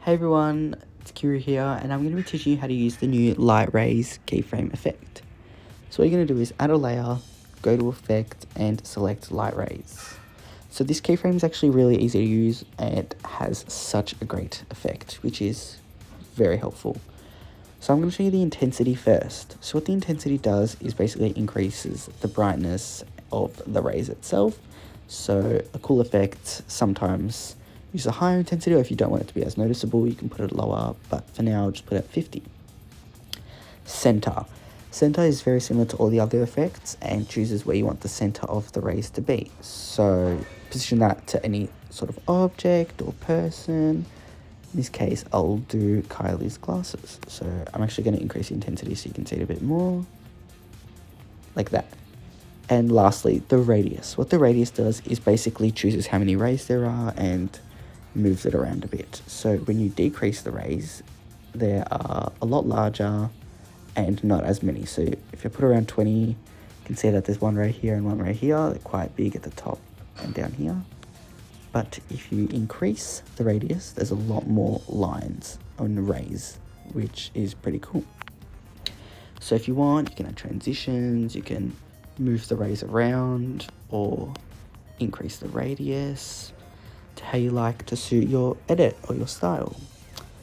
Hey everyone, it's Kira here, and I'm going to be teaching you how to use the new light rays keyframe effect. So what you're going to do is add a layer, go to effect, and select light rays. So this keyframe is actually really easy to use, and it has such a great effect, which is very helpful. So I'm going to show you the intensity first. So what the intensity does is basically increases the brightness of the rays itself. So a cool effect sometimes use a higher intensity, or if you don't want it to be as noticeable, you can put it lower, but for now, I'll just put it at 50. Center. Center is very similar to all the other effects and chooses where you want the center of the rays to be. So position that to any sort of object or person. In this case, I'll do Kylie's glasses. So I'm actually going to increase the intensity so you can see it a bit more, like that. And lastly, the radius. What the radius does is basically chooses how many rays there are and moves it around a bit. So when you decrease the rays, there are a lot larger and not as many. So if you put around 20, you can see that there's one ray here and one ray here. They're quite big at the top and down here. But if you increase the radius, there's a lot more lines on rays, which is pretty cool. So if you want, you can add transitions, you can move the rays around or increase the radius to how you like to suit your edit or your style.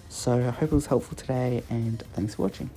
So I hope it was helpful today, and thanks for watching.